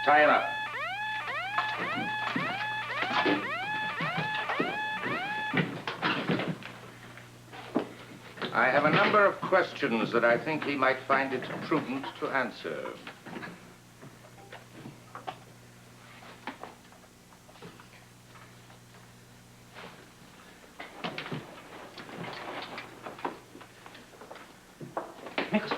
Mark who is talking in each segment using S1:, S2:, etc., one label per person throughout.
S1: Tie him up. I have a number of questions that I think he might find it prudent to answer.
S2: Mikkos.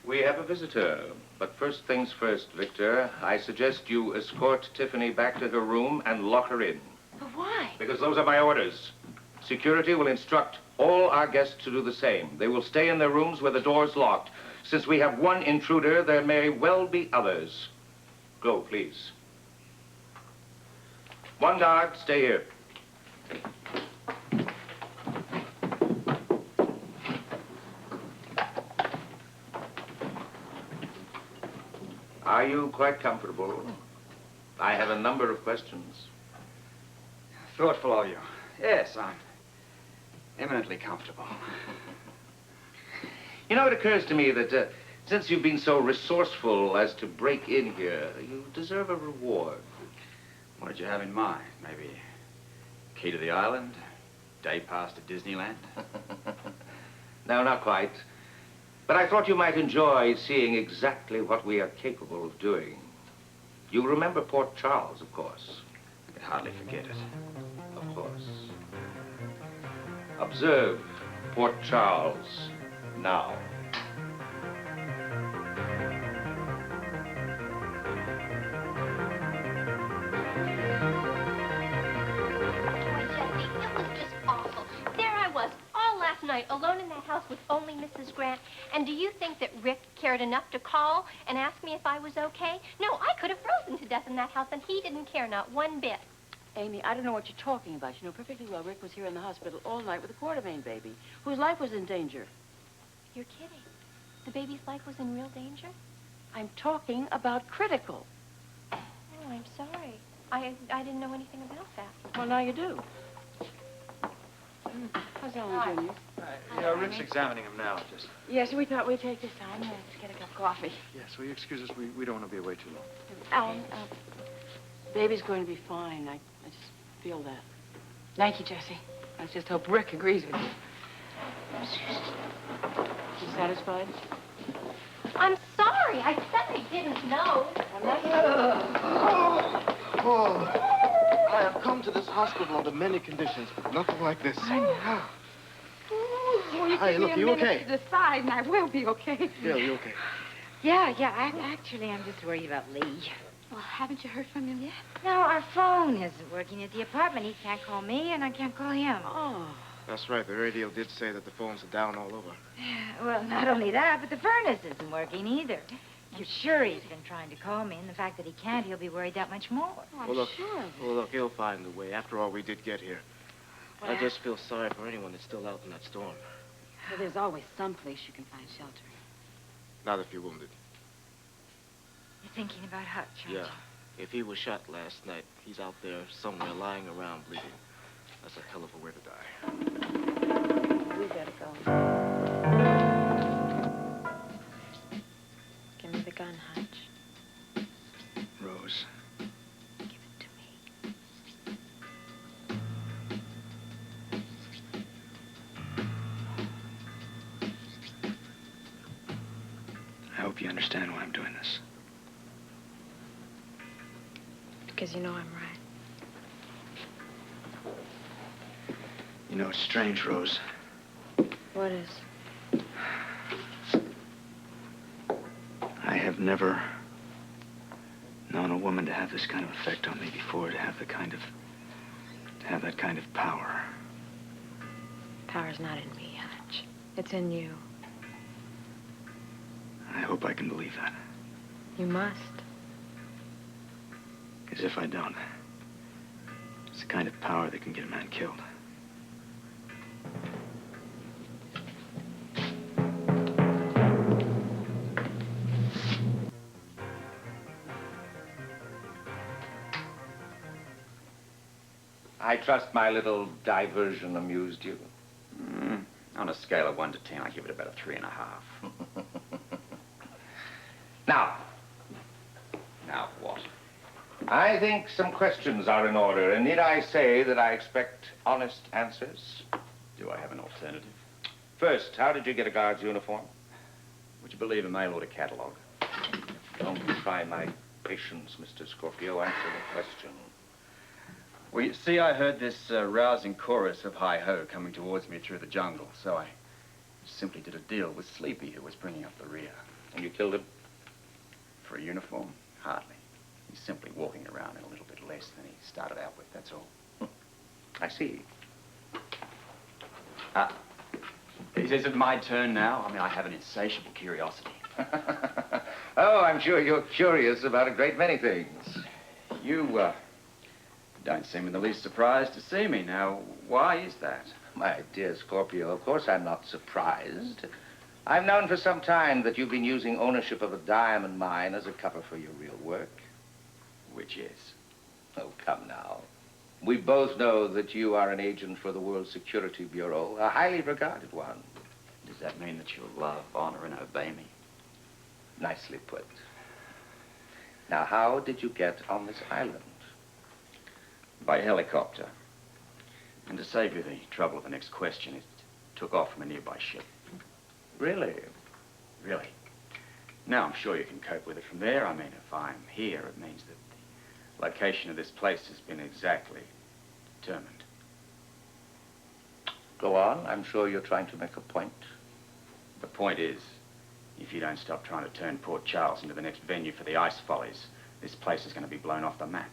S1: We have a visitor, but first things first, Victor. I suggest you escort Tiffany back to her room and lock her in.
S3: But why?
S1: Because those are my orders. Security will instruct all our guests to do the same. They will stay in their rooms where the door's locked. Since we have one intruder, there may well be others. Go, please. One guard, stay here. Are you quite comfortable? I have a number of questions.
S2: Thoughtful of you. Yes, I'm eminently comfortable.
S1: You know, it occurs to me that since you've been so resourceful as to break in here, you deserve a reward.
S2: What did you have in mind? Maybe key to the island? Day pass to Disneyland?
S1: No, not quite. But I thought you might enjoy seeing exactly what we are capable of doing. You remember Port Charles, of course.
S2: I could hardly forget it.
S1: Of course. Observe Port Charles now.
S3: Night alone in that house with only Mrs. Grant. And do you think that Rick cared enough to call and ask me if I was okay? No, I could have frozen to death in that house, and he didn't care, not one bit.
S4: Amy, I don't know what you're talking about. You know perfectly well Rick was here in the hospital all night with a quartermain baby, whose life was in danger.
S3: You're kidding. The baby's life was in real danger?
S4: I'm talking about critical.
S3: Oh, I'm sorry. I didn't know anything about that.
S4: Well, now you do. How's Ellen, Junior?
S5: Yeah, Rick's examining him now, just.
S4: Yes, we thought we'd take this time to get a cup of coffee.
S5: Yes, will you excuse us? We don't want to be away too long.
S4: Alan, baby's going to be fine. I just feel that. Thank you, Jessie. Let's just hope Rick agrees with you. You satisfied?
S3: I'm sorry. I said I didn't know.
S6: I have come to this hospital under many conditions, but nothing like this.
S7: I know.
S6: Hey, look, you okay?
S7: To decide, and I will be okay.
S6: Yeah, you okay?
S7: Yeah. Actually, I'm just worried about Lee.
S3: Well, haven't you heard from him yet?
S7: No, our phone isn't working at the apartment. He can't call me, and I can't call him.
S4: Oh.
S6: That's right. The radio did say that the phones are down all over.
S7: Well, not only that, but the furnace isn't working either. I'm sure he's been trying to call me, and the fact that he can't, he'll be worried that much more.
S4: Oh, I'm
S6: Well, look,
S4: sure.
S6: well, look, he'll find a way. After all, we did get here.
S7: Well,
S6: I just feel sorry for anyone that's still out in that storm.
S4: Well, there's always some place you can find shelter.
S6: Not if you're wounded.
S7: You're thinking about Hutch, aren't
S6: Yeah.
S7: you?
S6: If he was shot last night, he's out there somewhere lying around bleeding. That's a hell of a way to die.
S4: We better go.
S3: Give me the gun, Hutch.
S5: Rose.
S3: Give it to me.
S5: I hope you understand why I'm doing this.
S3: Because you know I'm right.
S5: You know, it's strange, Rose.
S3: What is?
S5: I have never known a woman to have this kind of effect on me before, to have that kind of power.
S3: Power's not in me, Hutch. It's in you.
S5: I hope I can believe that.
S3: You must.
S5: Because if I don't, it's the kind of power that can get a man killed.
S1: I trust my little diversion amused you.
S2: On a scale of 1 to 10, I give it about a 3.5.
S1: Now, I think some questions are in order, and need I say that I expect honest answers?
S2: Do I have an alternative?
S1: First, how did you get a guard's uniform?
S2: Would you believe a mail order catalog?
S1: Don't try my patience, Mr. Scorpio. Answer the question.
S2: Well, you see, I heard this rousing chorus of hi-ho coming towards me through the jungle, so I simply did a deal with Sleepy, who was bringing up the rear.
S1: And you killed him?
S2: For a uniform? Hardly. He's simply walking around in a little bit less than he started out with, that's all.
S1: I see.
S2: Is it my turn now? I mean, I have an insatiable curiosity.
S1: Oh, I'm sure you're curious about a great many things.
S2: You, don't seem in the least surprised to see me. Now, why is that?
S1: My dear Scorpio, of course I'm not surprised. I've known for some time that you've been using ownership of a diamond mine as a cover for your real work.
S2: Which is?
S1: Oh, come now. We both know that you are an agent for the World Security Bureau, a highly regarded one.
S2: Does that mean that you'll love, honor, and obey me?
S1: Nicely put. Now, how did you get on this island?
S2: By helicopter. And to save you the trouble of the next question, it took off from a nearby ship.
S1: Really?
S2: Really. Now, I'm sure you can cope with it from there. I mean, if I'm here, it means that the location of this place has been exactly determined.
S1: Go on. I'm sure you're trying to make a point.
S2: The point is, if you don't stop trying to turn Port Charles into the next venue for the ice follies, this place is going to be blown off the map.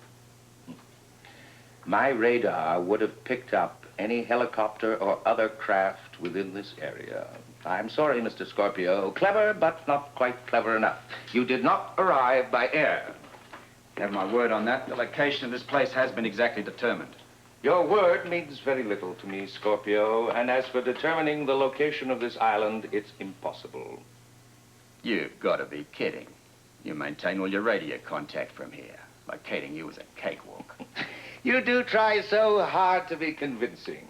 S1: My radar would have picked up any helicopter or other craft within this area. I'm sorry, Mr. Scorpio. Clever, but not quite clever enough. You did not arrive by air.
S2: You have my word on that. The location of this place has been exactly determined.
S1: Your word means very little to me, Scorpio. And as for determining the location of this island, it's impossible.
S2: You've got to be kidding. You maintain all your radio contact from here. Locating you is a cakewalk.
S1: You do try so hard to be convincing.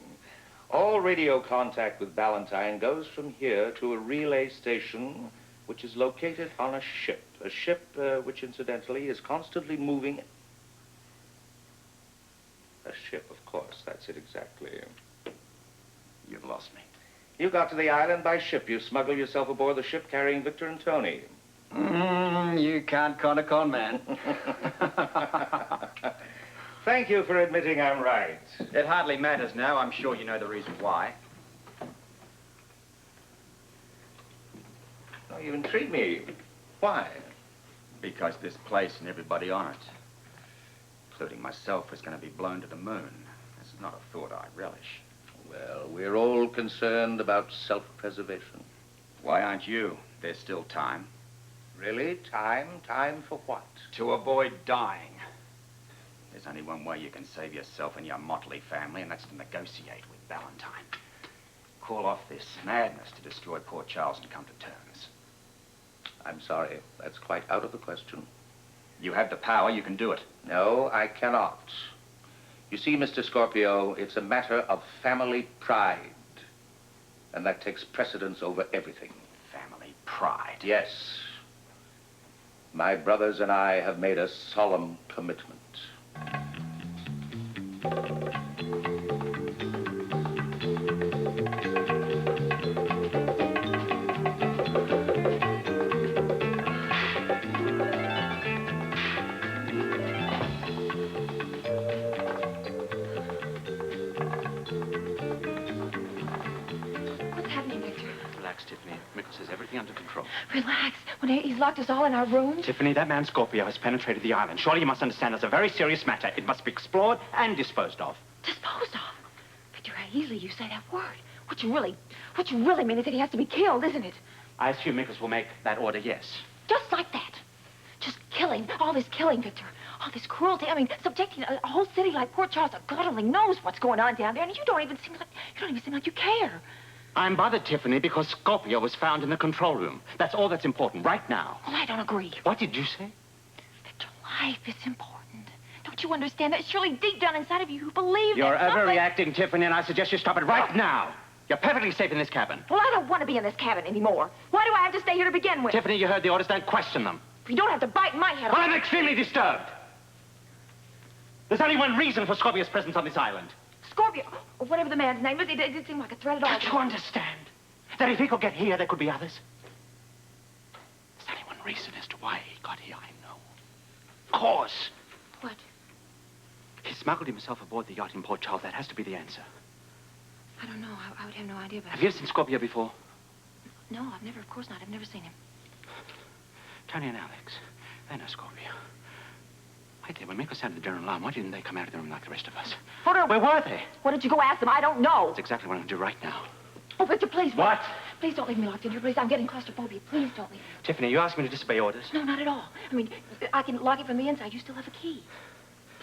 S1: All radio contact with Ballantyne goes from here to a relay station, which is located on a ship. A ship which, incidentally, is constantly moving. A ship, of course. That's it exactly.
S2: You've lost me.
S1: You got to the island by ship. You smuggled yourself aboard the ship carrying Victor and Tony.
S2: You can't con a con man.
S1: Thank you for admitting I'm right.
S2: It hardly matters now. I'm sure you know the reason why.
S1: Oh, you intrigue me. Why?
S2: Because this place and everybody on it, including myself, is going to be blown to the moon. That's not a thought I relish.
S1: Well, we're all concerned about self-preservation.
S2: Why aren't you? There's still time.
S1: Really? Time? Time for what?
S2: To avoid dying. There's only one way you can save yourself and your motley family, and that's to negotiate with Ballantyne. Call off this madness to destroy Port Charles and come to terms.
S1: I'm sorry. That's quite out of the question.
S2: You have the power. You can do it.
S1: No, I cannot. You see, Mr. Scorpio, it's a matter of family pride. And that takes precedence over everything.
S2: Family pride?
S1: Yes. My brothers and I have made a solemn commitment.
S4: What's happening, Victor?
S6: Relax, Tiffany. Mikkos has everything under control.
S4: Relax. When he's locked us all in our rooms.
S8: Tiffany, that man Scorpio has penetrated the island. Surely you must understand it's a very serious matter. It must be explored and disposed of.
S4: Disposed of? Victor, how easily you say that word. What you really mean is that he has to be killed, isn't it?
S8: I assume Mikkos will make that order, yes.
S4: Just like that. Just killing. All this killing, Victor. All this cruelty. I mean, subjecting a whole city like Port Charles to God only knows what's going on down there, and you don't even seem like you care.
S8: I'm bothered, Tiffany, because Scorpio was found in the control room. That's all that's important right now.
S4: Well, I don't agree.
S8: What did you say?
S4: Victor, life is important. Don't you understand that? Surely deep down inside of you believe
S8: You're
S4: that something...
S8: overreacting, Tiffany, and I suggest you stop it right now. You're perfectly safe in this cabin.
S4: Well, I don't want to be in this cabin anymore. Why do I have to stay here to begin with?
S8: Tiffany, you heard the orders. Don't question them.
S4: You don't have to bite my head off.
S8: Well, I'm extremely disturbed. There's only one reason for Scorpio's presence on this island.
S4: Scorpio, or whatever the man's name is, it didn't seem like a threat at all.
S8: Don't you understand that if he could get here, there could be others? There's only one reason as to why he got here, I know. Of course.
S4: What?
S8: He smuggled himself aboard the yacht in Port Charles. That has to be the answer.
S4: I don't know. I would have no idea about
S8: Have you ever seen Scorpio before?
S4: No, I've never, of course not. I've never seen him.
S8: Tony and Alex, they know Scorpio. Wait there, when Mikkos sounded the general alarm, why didn't they come out of the room like the rest of us? Where were they?
S4: Why don't you go ask them? I don't know.
S8: That's exactly what I'm going to do right now.
S4: Oh, Victor, please.
S8: What?
S4: Please don't leave me locked in here, please. I'm getting claustrophobia. Please don't leave me.
S8: Tiffany, you asked me to disobey orders?
S4: No, not at all. I mean, I can lock it from the inside. You still have a key.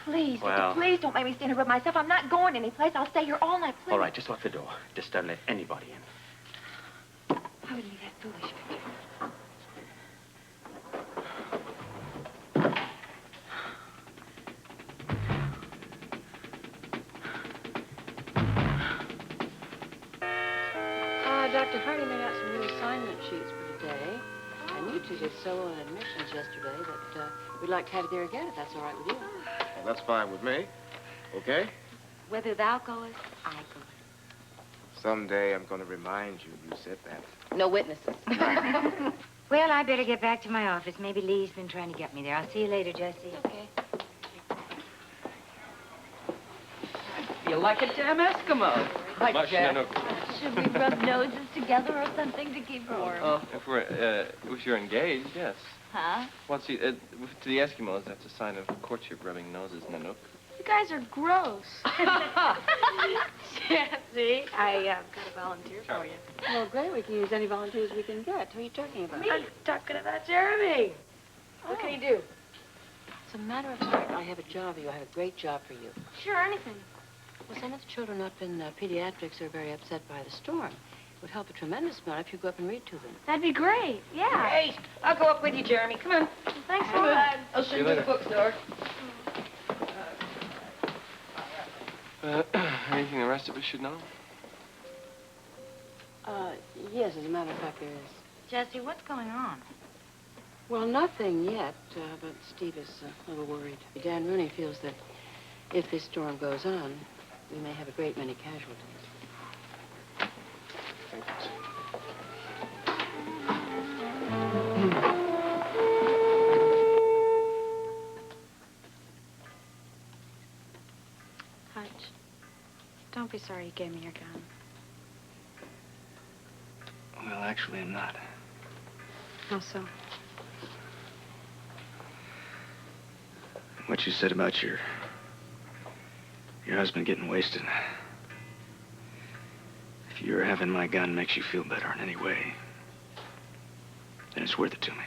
S4: Please,
S8: Well...
S4: Victor, please don't make me stand here by myself. I'm not going anyplace. I'll stay here all night, please.
S8: All right, just lock the door. Just don't let anybody in.
S4: I wouldn't be that foolish, Victor.
S9: Dr. Hardy made out some new assignment sheets for today. And you two did so well in admissions yesterday that we'd like to have you there again, if that's all right with you.
S6: Well, that's fine with me. Okay?
S7: Whither thou goest, I go.
S6: Someday I'm going to remind you said that.
S9: No witnesses.
S7: Well, I better get back to my office. Maybe Lee's been trying to get me there. I'll see you later, Jessie.
S9: Okay. Feel like a damn Eskimo. Like Jack.
S3: Should we rub noses together or something to keep warm?
S10: Oh, if you're engaged, yes.
S3: Huh?
S10: Well, see, to the Eskimos, that's a sign of courtship, rubbing noses, Nanook.
S3: You guys are gross.
S9: Jesse, I got a volunteer for you. Well, great. We can use any volunteers we can get. Who are you talking about?
S3: I'm talking about Jeremy.
S9: What can he do? As a matter of fact, I have a job for you. I have a great job for you.
S3: Sure, anything.
S9: Well, some of the children up in pediatrics are very upset by the storm. It would help a tremendous amount if you go up and read to them.
S3: That'd be great. Yeah.
S9: Great. I'll go up with you, Jeremy. Come on.
S3: Thanks a lot.
S9: I'll send you to the bookstore.
S10: Anything the rest of us should know?
S9: Yes, as a matter of fact, there is.
S7: Jessie, what's going on?
S9: Well, nothing yet, but Steve is a little worried. Dan Rooney feels that if this storm goes on, we may have a great many casualties.
S11: Hutch, don't be sorry you gave me your gun.
S5: Well, actually, I'm not.
S11: How so?
S5: What you said about your husband getting wasted. If you're having my gun makes you feel better in any way, then it's worth it to me.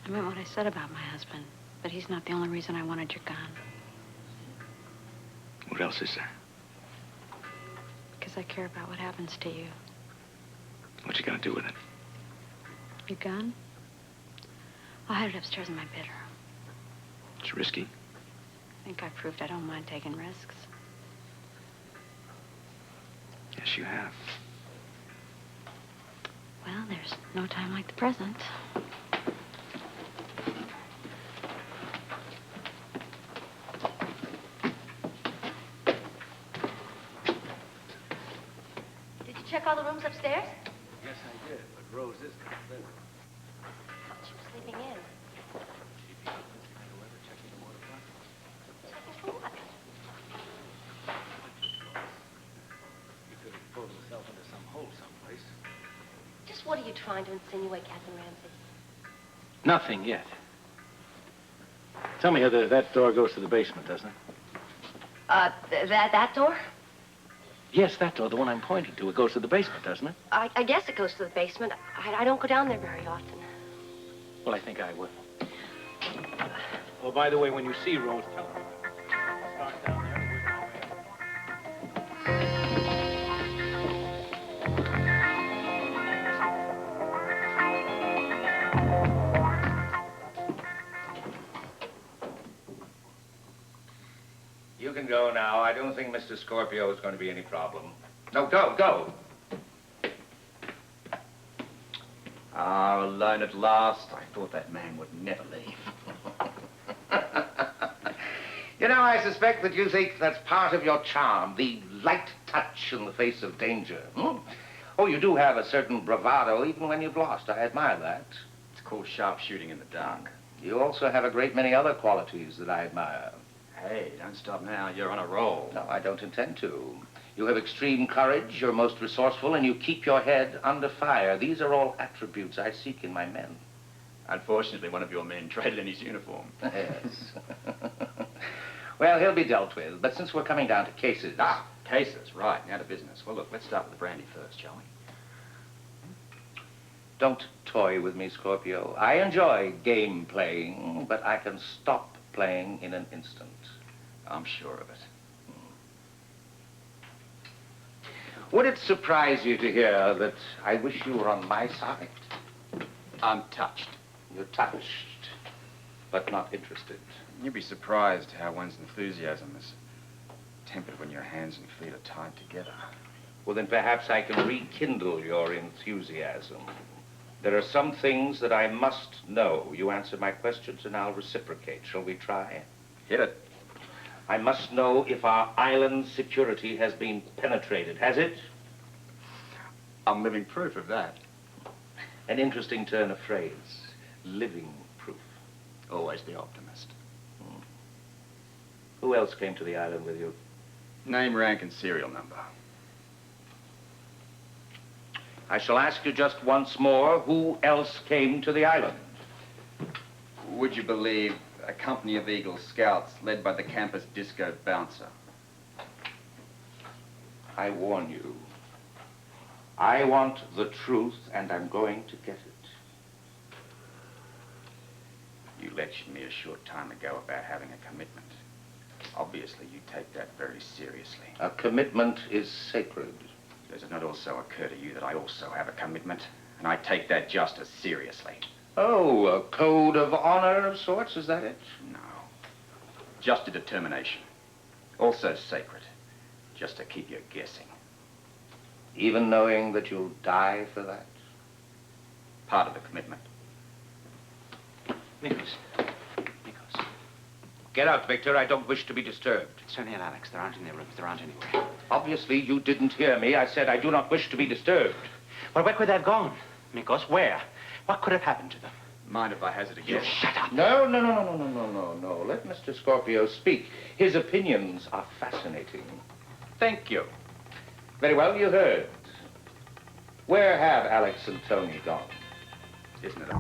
S11: I meant what I said about my husband, but he's not the only reason I wanted your gun.
S5: What else is there?
S11: Because I care about what happens to you.
S5: What you gonna do with it?
S11: Your gun? I'll hide it upstairs in my bedroom.
S5: It's risky.
S11: I think I've proved I don't mind taking risks.
S5: Yes, you have.
S11: Well, there's no time like the present.
S3: Did you check all the rooms upstairs?
S5: Yes, I did, but Rose is complete.
S3: Thought she was sleeping in. Checking for what?
S5: He could have pulled himself into some hole someplace.
S3: Just what are you trying to insinuate, Captain Ramsey?
S12: Nothing yet. Tell me, Heather, that door goes to the basement, doesn't it?
S3: That door?
S12: Yes, that door, the one I'm pointing to. It goes to the basement, doesn't it?
S3: I guess it goes to the basement. I don't go down there very often.
S12: Well, I think I will. Oh, by the way, when you see Rose, tell her. Start down there and work our way up.
S1: You can go now. I don't think Mr. Scorpio is going to be any problem. No, go.
S2: Ah, alone at last. I thought that man would never leave.
S1: You know, I suspect that you think that's part of your charm, the light touch in the face of danger. Hmm? Oh, you do have a certain bravado even when you've lost. I admire that.
S2: It's called sharpshooting in the dark.
S1: You also have a great many other qualities that I admire.
S2: Hey, don't stop now. You're on a roll.
S1: No, I don't intend to. You have extreme courage, you're most resourceful, and you keep your head under fire. These are all attributes I seek in my men.
S2: Unfortunately, one of your men traded in his uniform.
S1: Yes. Well, he'll be dealt with, but since we're coming down to cases...
S2: Ah, cases, right. Now to business. Well, look, let's start with the brandy first, shall we?
S1: Don't toy with me, Scorpio. I enjoy game playing, but I can stop playing in an instant.
S2: I'm sure of it.
S1: Would it surprise you to hear that I wish you were on my side?
S2: I'm touched.
S1: You're touched, but not interested.
S2: You'd be surprised how one's enthusiasm is tempered when your hands and feet are tied together.
S1: Well, then perhaps I can rekindle your enthusiasm. There are some things that I must know. You answer my questions and I'll reciprocate. Shall we try?
S2: Hit it.
S1: I must know if our island security has been penetrated. Has it?
S2: I'm living proof of that.
S1: An interesting turn of phrase. Living proof.
S2: Always the optimist.
S1: Who else came to the island with you?
S2: Name, rank, and serial number.
S1: I shall ask you just once more, who else came to the island?
S2: Would you believe a company of Eagle Scouts led by the campus disco bouncer?
S1: I warn you. I want the truth, and I'm going to get it.
S2: You lectured me a short time ago about having a commitment. Obviously, you take that very seriously.
S1: A commitment is sacred.
S2: Does it not also occur to you that I also have a commitment? And I take that just as seriously.
S1: Oh, a code of honor of sorts, is that it?
S2: No. Just a determination. Also sacred. Just to keep you guessing.
S1: Even knowing that you'll die for that?
S2: Part of the commitment.
S8: Mikkos. Mikkos.
S1: Get out, Victor. I don't wish to be disturbed.
S8: Sonny and Alex, they aren't in their rooms. They aren't anywhere.
S1: Obviously, you didn't hear me. I said I do not wish to be disturbed.
S8: Well, where could they have gone? Mikkos, where? What could have happened to them?
S2: Mind if I hazard a guess?
S8: Shut up.
S1: No. Let Mr. Scorpio speak. His opinions are fascinating.
S2: Thank you.
S1: Very well, you heard. Where have Alex and Tony gone?
S2: Isn't it a